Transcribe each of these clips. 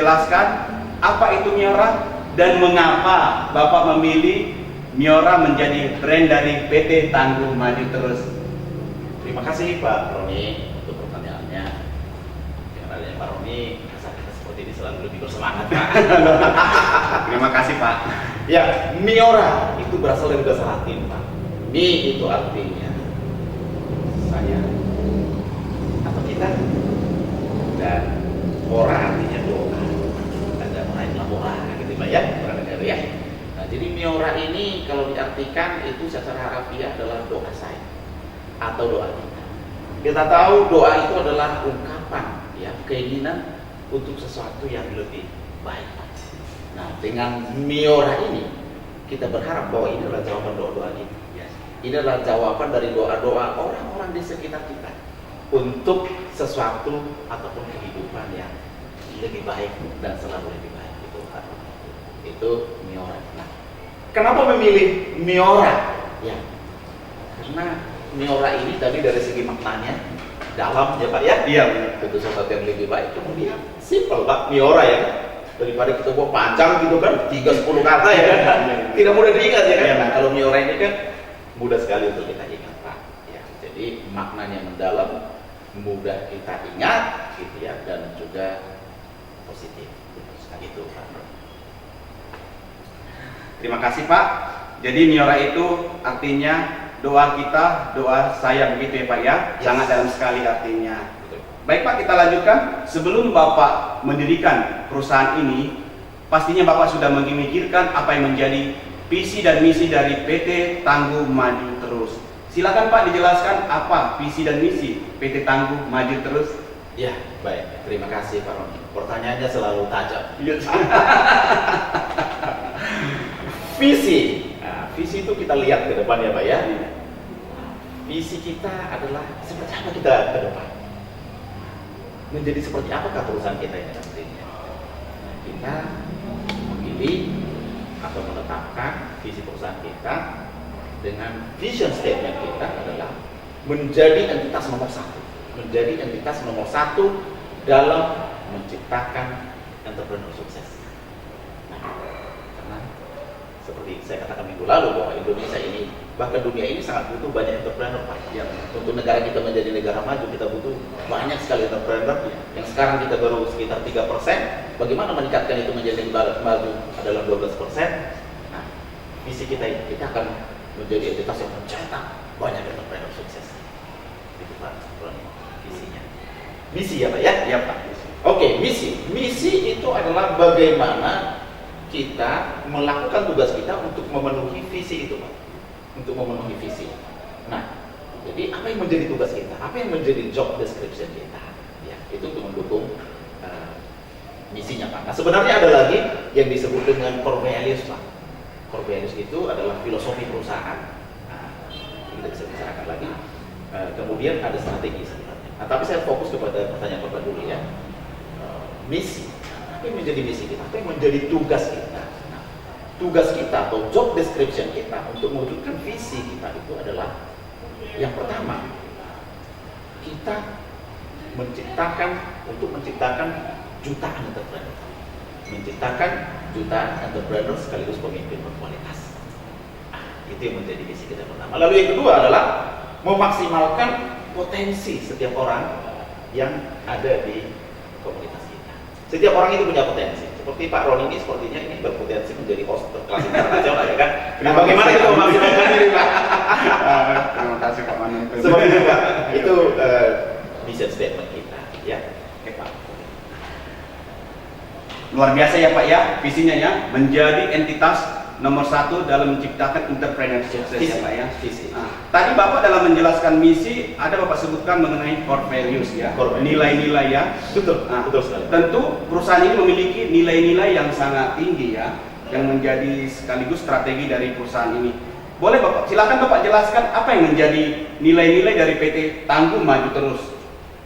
menjelaskan apa itu Miora dan mengapa Bapak memilih Miora menjadi brand dari PT Tangguh Maju Terus. Terima kasih Pak Roni untuk pertanyaannya. Dengan adanya Pak Roni, saat kita seperti ini selalu lebih bersemangat Pak. Terima kasih Pak. Ya, Miora itu berasal dari bahasa Latin Pak. Mi itu artinya saya atau kita, dan ora artinya doa. Ada ora itu ora gitu Pak ya, ora negara ya. Nah, jadi Miora ini kalau diartikan itu secara harfiah adalah doa saya atau doa kita. Kita tahu doa itu adalah ungkapan ya, keinginan untuk sesuatu yang lebih baik. Nah, dengan Miora ini kita berharap bahwa ini adalah jawaban doa-doa kita. Ini adalah jawaban dari doa-doa orang-orang di sekitar kita untuk sesuatu ataupun kehidupan yang lebih baik dan selalu lebih baik. Itu Miora. Nah, kenapa memilih Miora? Ya, karena Miora ini tadi dari segi maknanya dalam ya Pak ya. Iya. Itu sesuatu yang lebih baik. Kemudian simple Pak, Miora ya. Daripada kita buat panjang gitu kan, 3-10 kata ya kan. Tidak mudah diingat ya kan. Nah, kalau Miora ini kan mudah sekali untuk kita ingat Pak. Ya, jadi maknanya mendalam, mudah kita ingat gitu ya, dan juga positif. Nah, itu Pak. Terima kasih Pak. Jadi Miora itu artinya doa kita, doa saya, begitu ya Pak ya. Yes. Sangat dalam sekali artinya. Betul. Baik Pak, kita lanjutkan. Sebelum Bapak mendirikan perusahaan ini, pastinya Bapak sudah memikirkan apa yang menjadi visi dan misi dari PT Tangguh Maju Terus. Silakan Pak dijelaskan apa visi dan misi PT Tangguh Maju Terus. Ya, baik. Terima kasih Pak Roni. Pertanyaannya selalu tajam. Visi. Nah, visi itu kita lihat ke depan ya Pak ya. Visi kita adalah seperti apa kita ke depan. Menjadi seperti apakah perusahaan kita ini nantinya. Nah, kita memilih atau menetapkan visi perusahaan kita dengan vision statement kita adalah menjadi entitas nomor satu. Menjadi entitas nomor satu dalam menciptakan entrepreneur sukses. Nah, karena seperti saya katakan minggu lalu bahwa Indonesia ini, bahkan dunia ini sangat butuh banyak entrepreneur Pak. Yang untuk negara kita menjadi negara maju, kita butuh banyak sekali entrepreneur. Yang sekarang kita baru sekitar 3%. Bagaimana meningkatkan itu menjadi maju adalah 12%. Nah, visi kita ini, kita akan menjadi entitas yang mencetak banyak entrepreneur sukses. Itu Pak, visinya. Misi ya Pak ya? Ya Pak. Oke, misi. Misi itu adalah bagaimana kita melakukan tugas kita untuk memenuhi visi itu Pak. Untuk memenuhi visi. Nah, jadi apa yang menjadi tugas kita? Apa yang menjadi job description kita? Ya, itu untuk mendukung misinya Pak. Nah, sebenarnya ada lagi yang disebut dengan core values Pak. Core values itu adalah filosofi perusahaan. Nah, kita bisa bicarakan lagi. Kemudian ada strategi sebenarnya. Nah, tapi saya fokus kepada pertanyaan Bapak dulu ya. Misi. Apa yang menjadi misi kita? Apa yang menjadi tugas kita? Nah, tugas kita atau job description kita untuk mewujudkan visi kita itu adalah yang pertama, kita menciptakan jutaan entrepreneur. Menciptakan jutaan entrepreneur sekaligus pemimpin berkualitas. Nah, itu yang menjadi misi kita pertama. Lalu yang kedua adalah memaksimalkan potensi setiap orang yang ada di komunitas kita. Setiap orang itu punya potensi. Seperti Pak Roni ini sepertinya ini berpotensi menjadi host berkelas internasional ya kan. Nah, bagaimana kita memaksimalkan diri Pak? Terima kasih Pak Manan. Seperti itu Pak. Itu mission statement kita ya. Oke Pak. Luar biasa ya Pak ya, visinya ya, menjadi entitas nomor satu dalam menciptakan entrepreneur sukses ya Pak ya. Visi. Nah, tadi Bapak dalam menjelaskan misi, ada Bapak sebutkan mengenai core values ya, nilai-nilai ya. Betul, Nah, betul sekali. tentu perusahaan ini memiliki nilai-nilai yang sangat tinggi ya, yang menjadi sekaligus strategi dari perusahaan ini. Boleh Bapak, silakan Bapak jelaskan apa yang menjadi nilai-nilai dari PT Tangguh Maju Terus.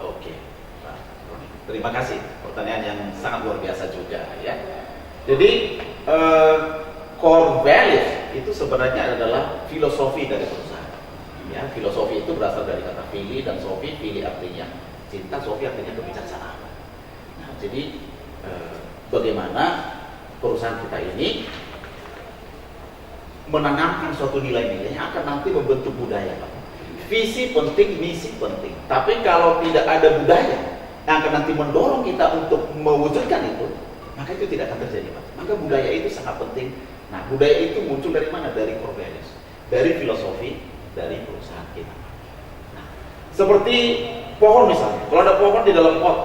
Oke, Pak Roni. Terima kasih. Pertanyaan yang sangat luar biasa juga ya. Jadi core values itu sebenarnya adalah filosofi dari perusahaan. Ya, filosofi itu berasal dari kata fili dan sofi. Fili artinya cinta, sofi artinya kebijaksanaan. Nah, jadi bagaimana perusahaan kita ini menanamkan suatu nilai-nilai yang akan nanti membentuk budaya, Pak. Visi penting, misi penting. Tapi kalau tidak ada budaya yang akan nanti mendorong kita untuk mewujudkan itu, maka itu tidak akan terjadi, Pak. Maka budaya itu sangat penting. Nah, budaya itu muncul dari mana? Dari core values, dari filosofi, dari perusahaan kita. Nah, seperti pohon misalnya. Kalau ada pohon di dalam pot,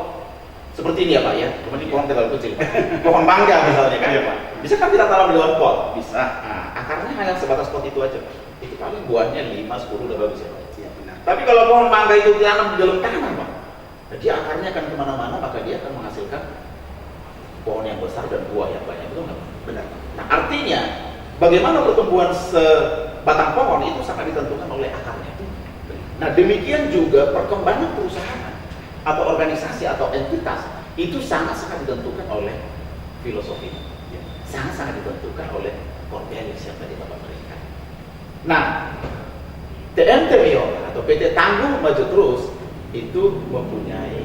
seperti ini ya Pak ya. Kemudian pohon terlalu kecil, Pak. Pohon mangga misalnya kan ya Pak. Bisa kan kita tanam di dalam pot? Bisa. Nah, akarnya hanya sebatas pot itu aja, Pak. Itu paling buahnya 5, 10 udah bagus ya Pak. Iya, benar. Tapi kalau pohon mangga itu ditanam di dalam tanah Pak, dia akarnya akan kemana-mana, maka dia akan menghasilkan pohon yang besar dan buah yang banyak, betul nggak Pak? Benar. Nah, artinya bagaimana pertumbuhan sebatang pohon itu sangat ditentukan oleh akarnya. Nah, demikian juga perkembangan perusahaan atau organisasi atau entitas itu sangat-sangat ditentukan oleh filosofi, sangat-sangat ditentukan oleh core values yang tadi Bapak berikan. Nah, TMT Miora atau PT Tangguh Maju Terus itu mempunyai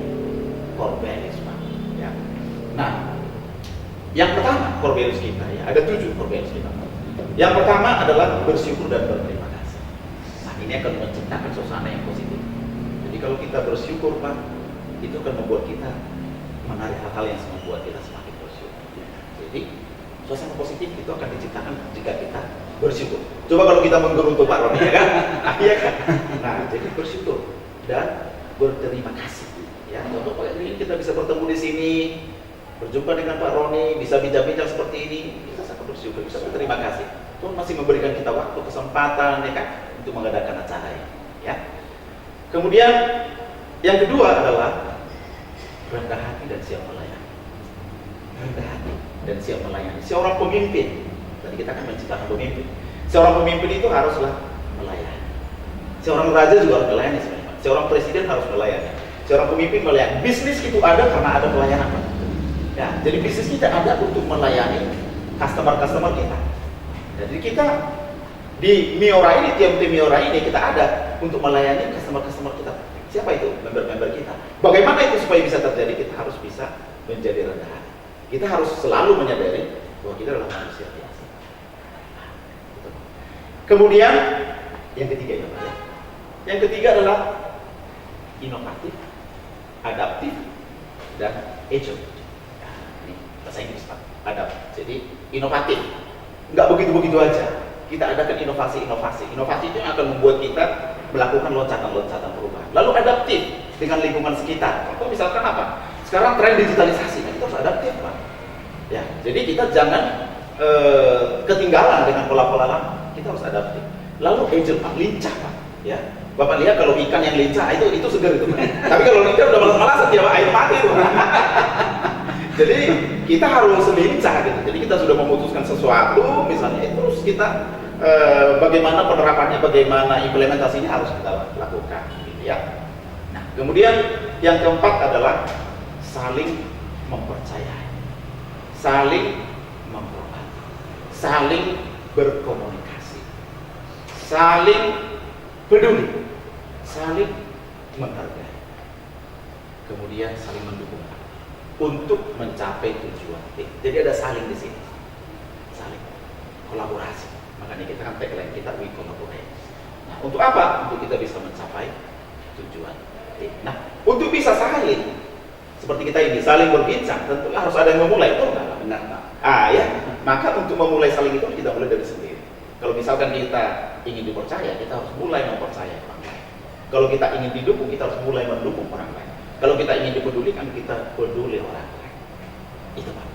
core values, Pak. Ya. Nah, yang pertama core values kita ya, ada 7 core values kita. Yang pertama adalah bersyukur dan berterima kasih. Nah, ini akan menciptakan suasana yang positif. Jadi kalau kita bersyukur, Pak, itu akan membuat kita menarik hal-hal yang membuat kita semakin bersyukur. Jadi suasana positif itu akan diciptakan jika kita bersyukur. Coba kalau kita menggeruntuk Pak Roni, ya kan? Iya kan? Nah, jadi bersyukur dan berterima kasih. Ya, contoh Pak ini kita bisa bertemu di sini, berjumpa dengan Pak Roni, bisa bincang-bincang seperti ini, kita sangat bersyukur, bisa berterima kasih. Tuhan masih memberikan kita waktu, kesempatan, ya kan, untuk mengadakan acara ini. Ya. Kemudian yang kedua adalah rendah hati dan siap melayani. Rendah hati dan siap melayani. Seorang pemimpin, tadi kita akan menciptakan pemimpin. Seorang pemimpin itu haruslah melayani. Seorang raja juga harus melayani sebenarnya. Seorang presiden harus melayani. Seorang pemimpin melayani. Bisnis itu ada karena ada pelayanan. Ya, jadi bisnis kita ada untuk melayani customer-customer kita. Jadi kita di Miora ini, TMT Miora ini kita ada untuk melayani customer-customer kita. Siapa itu? Member-member kita. Bagaimana itu supaya bisa terjadi? Kita harus bisa menjadi rendah hati. Kita harus selalu menyadari bahwa kita adalah manusia biasa. Kemudian yang ketiga ya Pak ya. Yang ketiga adalah inovatif, adaptif, dan agile. Nah, ini bahasa Inggris Pak. Jadi inovatif, nggak begitu-begitu aja. Kita adakan inovasi-inovasi. Inovasi itu yang akan membuat kita melakukan loncatan-loncatan perubahan. Lalu adaptif dengan lingkungan sekitar. Contoh misalkan apa? Sekarang tren digitalisasi, nah kita harus adaptif Pak. Ya, jadi kita jangan ketinggalan dengan pola-pola lama. Kita harus adaptif. Lalu agile Pak, lincah Pak. Ya, Bapak lihat kalau ikan yang lincah itu segar itu Pak. Tapi kalau lincah udah malas-malasan dia air mati itu. Jadi kita harus lincah gitu. Jadi kita sudah memutuskan sesuatu, misalnya terus kita bagaimana penerapannya, bagaimana implementasinya harus kita lakukan, gitu ya. Nah, kemudian yang keempat adalah saling mempercayai, saling menghormati, saling berkomunikasi, saling peduli, saling menghargai, kemudian saling mendukung untuk mencapai tujuan. Jadi ada saling di sini, saling kolaborasi. Makanya kita kan tagline kita we collaborate. Nah, untuk apa? Untuk kita bisa mencapai tujuan. Nah, untuk bisa saling seperti kita ini saling berbincang, tentu harus ada yang memulai, betul nggak? Benar, Pak. Ya. Maka untuk memulai saling itu kita mulai dari sendiri. Kalau misalkan kita ingin dipercaya, kita harus mulai mempercayai orang lain. Kalau kita ingin didukung, kita harus mulai mendukung orang lain. Kalau kita ingin dipedulikan, kita peduli orang lain. Itu Pak,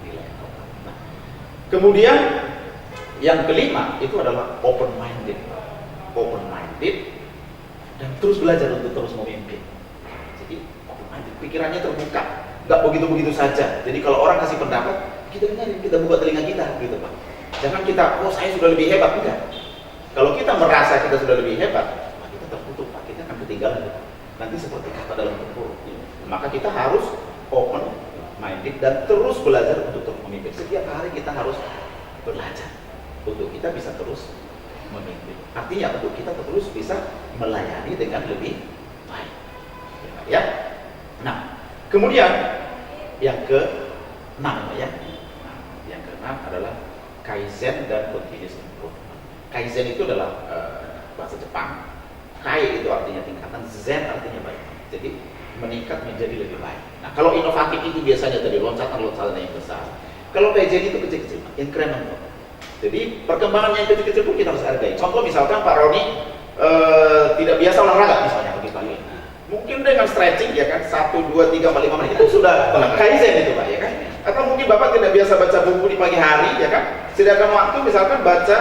nilai yang keempat. Nah, kemudian yang kelima itu adalah open minded dan terus belajar untuk terus memimpin. Jadi open minded, pikirannya terbuka, nggak begitu saja. Jadi kalau orang kasih pendapat, kita dengerin, kita buka telinga kita, gitu Pak. Jangan kita, oh saya sudah lebih hebat, enggak. Kalau kita merasa kita sudah lebih hebat, kita tertutup Pak, kita akan ketinggalan Pak. Nanti seperti kata dalam tempur. Maka kita harus open minded dan terus belajar untuk terus memimpin. Setiap hari kita harus belajar untuk kita bisa terus memimpin. Artinya untuk kita terus bisa melayani dengan lebih baik. Ya. Nah, kemudian yang Pak ya. Nah, yang keenam adalah Kaizen dan continuous improvement. Kaizen itu adalah bahasa Jepang. Kai itu artinya tingkatan, Zen artinya baik. Jadi meningkat menjadi lebih baik. Nah, kalau inovatif itu biasanya tadi loncatan-loncatan yang besar. Kalau Kaizen itu kecil-kecil, incremental. Jadi perkembangan yang kecil-kecil pun kita harus hargai. Contoh misalkan Pak Roni tidak biasa olahraga misalnya pagi-pagi. Mungkin dengan stretching ya kan 1, 2, 3, 4, 5 menit itu sudah Kaizen itu Pak ya kan. Atau mungkin Bapak tidak biasa baca buku di pagi hari ya kan. Sediakan waktu misalkan baca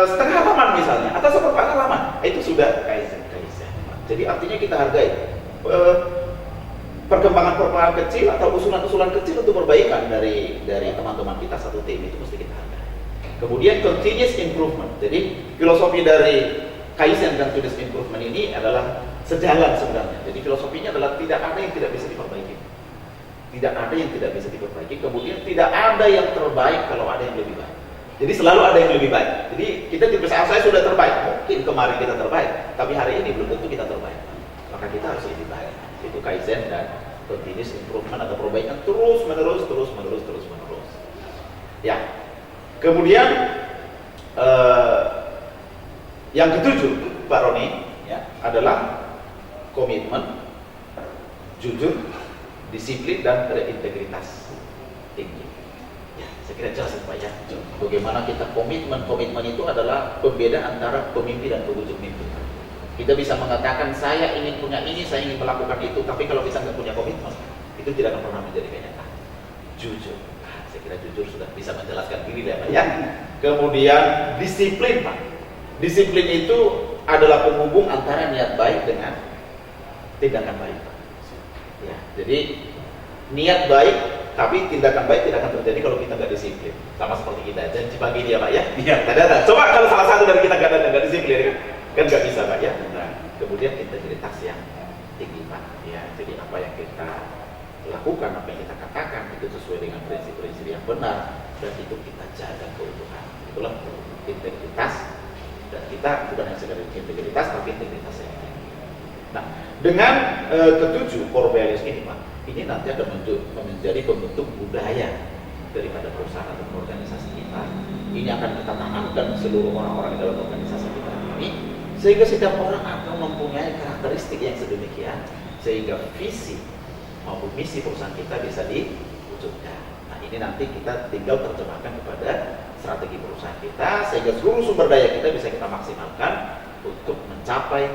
setengah halaman misalnya atau seperempat halaman. Itu sudah Kaizen. Jadi artinya kita hargai perkembangan kecil atau usulan-usulan kecil untuk perbaikan dari teman-teman kita satu tim itu mesti kita hargai. Kemudian continuous improvement. Jadi filosofi dari Kaizen dan continuous improvement ini adalah sejalan sebenarnya. Jadi filosofinya adalah tidak ada yang tidak bisa diperbaiki. Tidak ada yang tidak bisa diperbaiki. Kemudian tidak ada yang terbaik kalau ada yang lebih baik. Jadi selalu ada yang lebih baik. Jadi kita tidak bisa, saya sudah terbaik. Mungkin kemarin kita terbaik, tapi hari ini belum tentu kita terbaik. Maka kita harus lebih baik. Itu Kaizen dan continuous improvement atau perbaikan terus menerus. Ya. Kemudian yang ketujuh, Pak Roni, ya, adalah komitmen, jujur, disiplin dan berintegritas tinggi. Ya, saya kira jelas Pak ya. Bagaimana kita komitmen itu adalah pembeda antara pemimpi dan pewujud mimpi. Kita bisa mengatakan saya ingin punya ini, saya ingin melakukan itu, tapi kalau kita nggak punya komitmen, itu tidak akan pernah menjadi kenyataan. Jujur, saya kira jujur sudah bisa menjelaskan diri ya Pak ya. Kemudian disiplin Pak. Disiplin itu adalah penghubung antara niat baik dengan tindakan baik Pak. Ya, jadi niat baik tapi tindakan baik tidak akan terjadi kalau kita nggak disiplin. Sama seperti kita janji pagi dia Pak ya. Iya. Coba kalau salah satu dari kita nggak disiplin kan nggak bisa Pak ya. Nah, kemudian integritas yang tinggi Pak. Ya, jadi apa yang kita lakukan, apa yang kita katakan itu sesuai dengan prinsip-prinsip yang benar dan itu kita jaga keutuhan. Itulah integritas. Dan kita bukan hanya sekedar integritas tapi integritas yang tinggi. Nah, dengan ketujuh core values ini Pak, ini nanti akan menjadi pembentuk budaya daripada perusahaan atau organisasi kita. Ini akan kita tanamkan seluruh orang-orang di dalam organisasi kita ini, sehingga setiap orang akan mempunyai karakteristik yang sedemikian, sehingga visi maupun misi perusahaan kita bisa diwujudkan. Nah, ini nanti kita tinggal terjemahkan kepada strategi perusahaan kita, sehingga seluruh sumber daya kita bisa kita maksimalkan untuk mencapai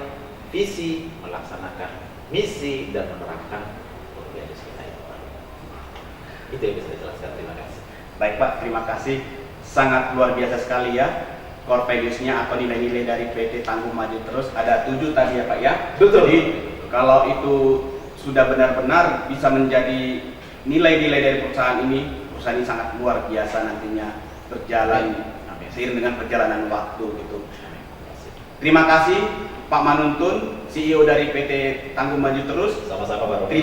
visi, melaksanakan misi, dan menerapkan values kita itu Pak. Itu yang bisa dijelaskan. Terima kasih. Baik Pak, terima kasih. Sangat luar biasa sekali ya core values-nya atau nilai-nilai dari PT Tangguh Maju Terus. Ada 7 tadi ya Pak ya. Betul. Jadi kalau itu sudah benar-benar bisa menjadi nilai-nilai dari perusahaan ini sangat luar biasa nantinya berjalan seiring dengan perjalanan waktu gitu. Terima kasih Pak Manuntun, CEO dari PT Tangguh Maju Terus. Sama-sama Pak.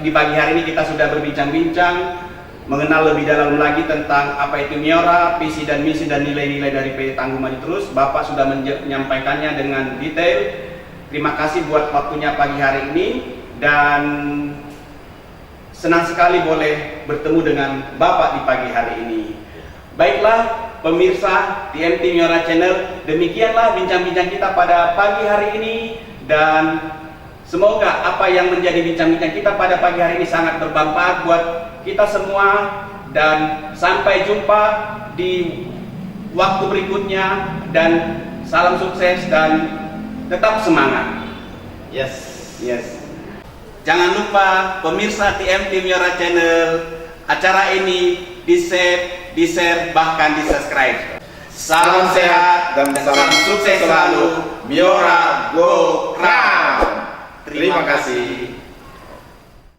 Di pagi hari ini kita sudah berbincang-bincang mengenal lebih dalam lagi tentang apa itu Miora, visi dan misi dan nilai-nilai dari PT Tangguh Maju Terus. Bapak sudah menyampaikannya dengan detail. Terima kasih buat waktunya pagi hari ini dan senang sekali boleh bertemu dengan Bapak di pagi hari ini. Baiklah pemirsa TMT Miora Channel, demikianlah bincang-bincang kita pada pagi hari ini dan semoga apa yang menjadi bincang-bincang kita pada pagi hari ini sangat bermanfaat buat kita semua dan sampai jumpa di waktu berikutnya dan salam sukses dan tetap semangat. Yes. Jangan lupa pemirsa TMT Miora Channel, acara ini di-share, bahkan di-subscribe. Salam sehat dan salam sukses selalu. Miora Go Crown. Terima kasih.